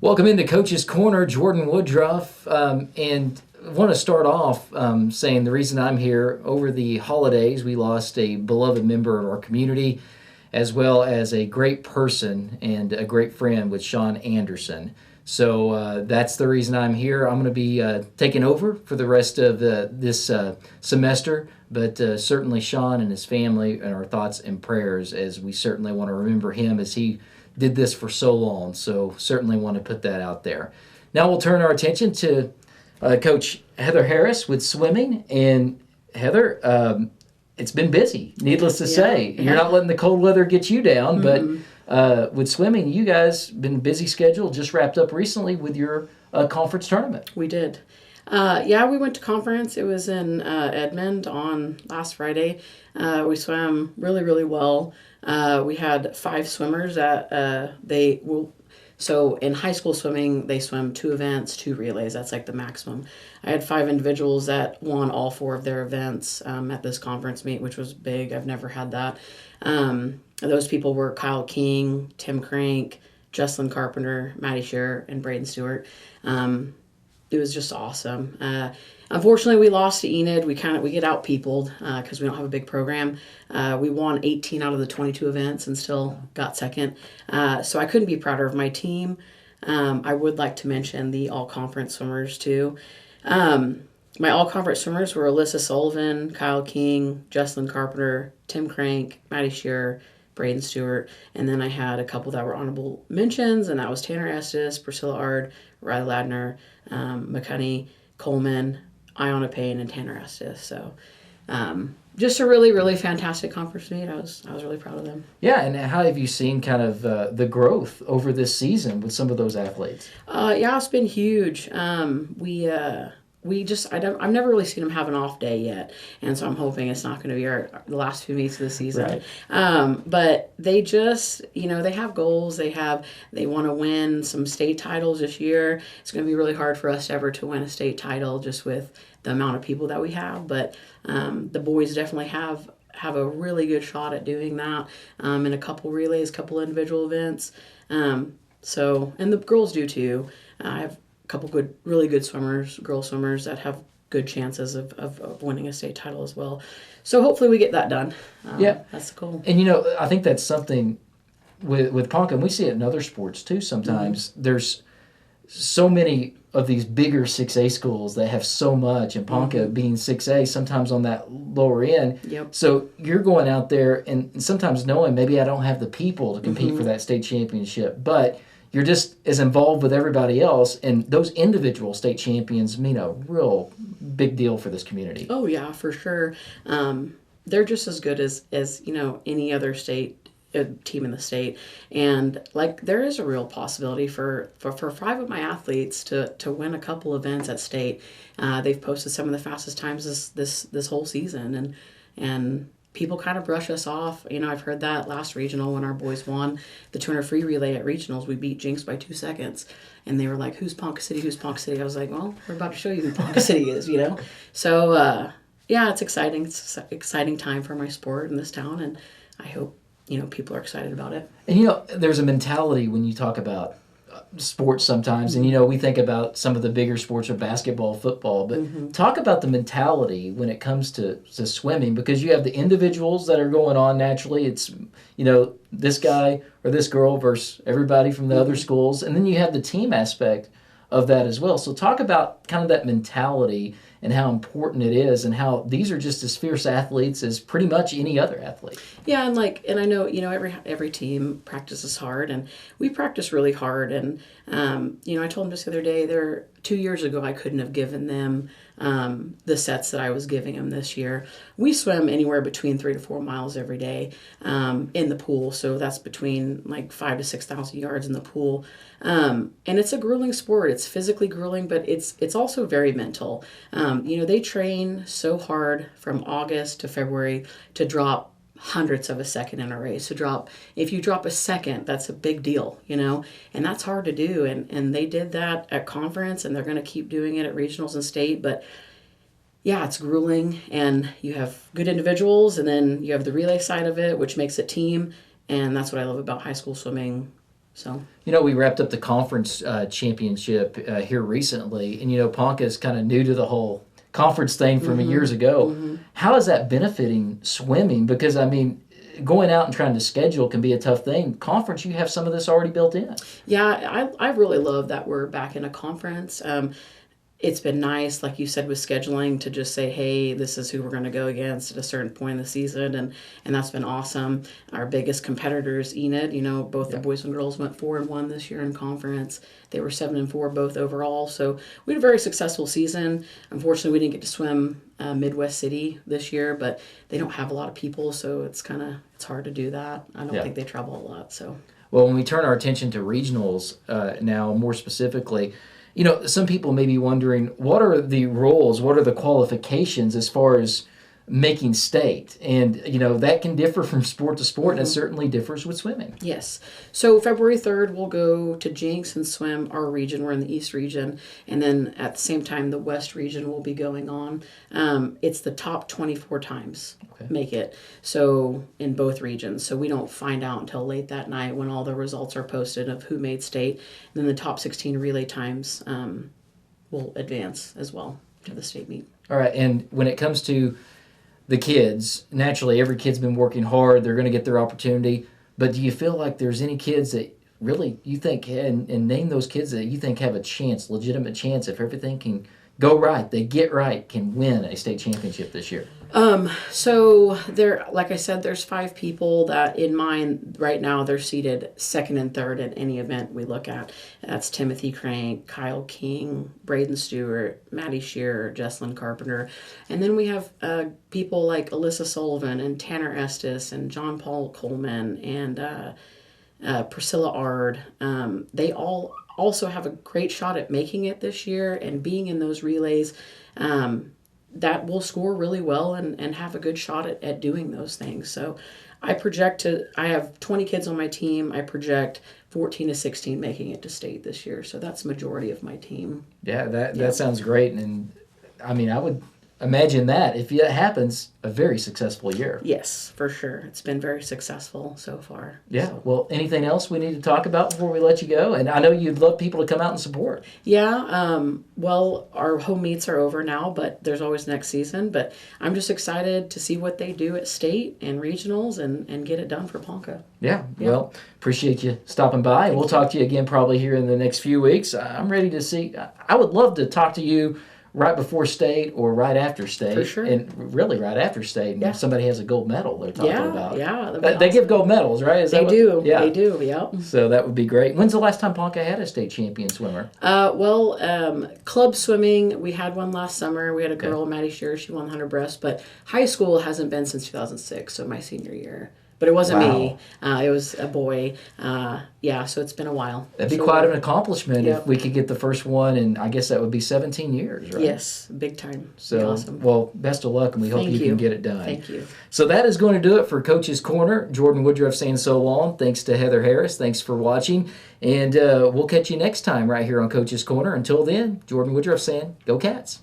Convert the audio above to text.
Welcome into Coach's Corner, Jordon Woodruff, and I want to start off saying the reason I'm here over the holidays, we lost a beloved member of our community, as well as a great person and a great friend with Sean Anderson. So that's the reason I'm here. I'm going to be taking over for the rest of this semester, but certainly Sean and his family and our thoughts and prayers as we certainly want to remember him as he did this for so long. So certainly want to put that out there. Now we'll turn our attention to Coach Heather Harris with swimming. And Heather, it's been busy, needless to say. You're not letting the cold weather get you down, but with swimming, you guys been busy schedule, just wrapped up recently with your conference tournament. We did. We went to conference. It was in Edmond on last Friday. We swam really, really well. We had 5 swimmers that so in high school swimming, they swim 2 events, 2 relays. That's like the maximum. I had 5 individuals that won all 4 of their events at this conference meet, which was big. I've never had that. Those people were Kyle King, Tim Crank, Jesslyn Carpenter, Maddie Shearer, and Braden Stewart. It was just awesome. Unfortunately, we lost to Enid. We get out peopled because we don't have a big program. We won 18 out of the 22 events and still got second. So I couldn't be prouder of my team. I would like to mention the all-conference swimmers too. My all-conference swimmers were Alyssa Sullivan, Kyle King, Jesslyn Carpenter, Tim Crank, Maddie Shearer, Braden Stewart, and then I had a couple that were honorable mentions, and that was Tanner Estes, Priscilla Ard, Riley Ladner, McCunney, Coleman, Iona Payne, and Tanner Estes. So just a really, really fantastic conference meet. I was really proud of them. Yeah, and how have you seen kind of the growth over this season with some of those athletes? It's been huge. I've never really seen them have an off day yet, and so I'm hoping it's not going to be the last few meets of the season. Right. But they just, they have goals. They want to win some state titles this year. It's going to be really hard for us ever to win a state title just with the amount of people that we have. But the boys definitely have a really good shot at doing that in a couple relays, couple individual events. And the girls do too. I have couple really good swimmers, girl swimmers that have good chances of winning a state title as well. So hopefully we get that done. That's the goal. And I think that's something with Ponca, and we see it in other sports too sometimes. Mm-hmm. There's so many of these bigger 6A schools that have so much, and Ponca being 6A, sometimes on that lower end. Yep. So you're going out there and sometimes knowing maybe I don't have the people to compete for that state championship, but you're just as involved with everybody else, and those individual state champions mean a real big deal for this community. Oh yeah, for sure. They're just as good as any other state team in the state, and there is a real possibility for 5 of my athletes to win a couple events at state. They've posted some of the fastest times this whole season, and people kind of brush us off. I've heard that last regional when our boys won the 200 free relay at regionals, we beat Jinx by 2 seconds. And they were like, who's Ponca City? Who's Ponca City? I was like, well, we're about to show you who Ponca City is, So, it's exciting. It's an exciting time for my sport in this town. And I hope, people are excited about it. And, there's a mentality when you talk about sports sometimes, and we think about some of the bigger sports or basketball, football, but talk about the mentality when it comes to swimming, because you have the individuals that are going on naturally. It's this guy or this girl versus everybody from the other schools, and then you have the team aspect of that as well. So talk about kind of that mentality and how important it is, and how these are just as fierce athletes as pretty much any other athlete. Yeah, and I know every team practices hard, and we practice really hard. And I told them just the other day, 2 years ago I couldn't have given them the sets that I was giving them this year. We swim anywhere between 3 to 4 miles every day in the pool, so that's between 5,000 to 6,000 yards in the pool. And it's a grueling sport. It's physically grueling, but it's also very mental. They train so hard from August to February to drop hundredths of a second in a race. If you drop a second, that's a big deal, and that's hard to do. And they did that at conference, and they're going to keep doing it at regionals and state. But yeah, it's grueling, and you have good individuals, and then you have the relay side of it, which makes it team. And that's what I love about high school swimming So, We wrapped up the conference championship here recently, and Ponca is kind of new to the whole conference thing from years ago. How is that benefiting swimming? Because going out and trying to schedule can be a tough thing. Conference, you have some of this already built in. yeah, I really love that we're back in a conference. It's been nice, like you said, with scheduling to just say, hey, this is who we're going to go against at a certain point in the season, and that's been awesome. Our biggest competitors, Enid, both the boys and girls went 4-1 this year in conference. They were 7-4 both overall, so we had a very successful season. Unfortunately, we didn't get to swim Midwest City this year, but they don't have a lot of people, so it's hard to do that. I don't think they travel a lot. So, well, when we turn our attention to regionals now, more specifically, some people may be wondering, what are the rules, what are the qualifications as far as making state? And, that can differ from sport to sport, and it certainly differs with swimming. Yes. So February 3rd, we'll go to Jinx and swim our region. We're in the East region. And then at the same time, the West region will be going on. It's the top 24 times make it. So in both regions. So we don't find out until late that night when all the results are posted of who made state. And then the top 16 relay times will advance as well to the state meet. All right. And when it comes to the kids, naturally, every kid's been working hard. They're going to get their opportunity. But do you feel like there's any kids that really you think, and name those kids that you think have a chance, legitimate chance, if everything can go right, they get right, can win a state championship this year? So there, like I said, there's 5 people that in mind right now they're seated second and third at any event we look at. That's Timothy Crank, Kyle King, Braden Stewart, Maddie Shearer, Jesslyn Carpenter. And then we have people like Alyssa Sullivan and Tanner Estes and John Paul Coleman and Priscilla Ard. They all also have a great shot at making it this year and being in those relays. That will score really well and have a good shot at doing those things. So I have 20 kids on my team. I project 14 to 16 making it to state this year. So that's the majority of my team. Yeah, that sounds great. And I would imagine that if it happens, a very successful year. Yes, for sure. It's been very successful so far. Yeah. So. Well, anything else we need to talk about before we let you go? And I know you'd love people to come out and support. Yeah. Well, our home meets are over now, but there's always next season. But I'm just excited to see what they do at state and regionals and get it done for Ponca. Yeah. Well, appreciate you stopping by. And we'll talk to you again probably here in the next few weeks. I'm ready to see. I would love to talk to you right before state or right after state. For sure. And really right after state. And if somebody has a gold medal they're talking about. Yeah. They give gold medals, right? They do. Yeah. They do, yeah. So that would be great. When's the last time Ponca had a state champion swimmer? Club swimming, we had one last summer. We had a girl, Maddie Shearer, she won 100 breast. But high school hasn't been since 2006, so my senior year. But it wasn't me. It was a boy. So it's been a while. That'd be quite an accomplishment if we could get the first one, and I guess that would be 17 years, right? Yes, big time. So, awesome. Well, best of luck, and we hope you can get it done. Thank you. So that is going to do it for Coach's Corner. Jordon Woodruff saying so long. Thanks to Heather Harris. Thanks for watching, and we'll catch you next time right here on Coach's Corner. Until then, Jordon Woodruff saying, go Cats.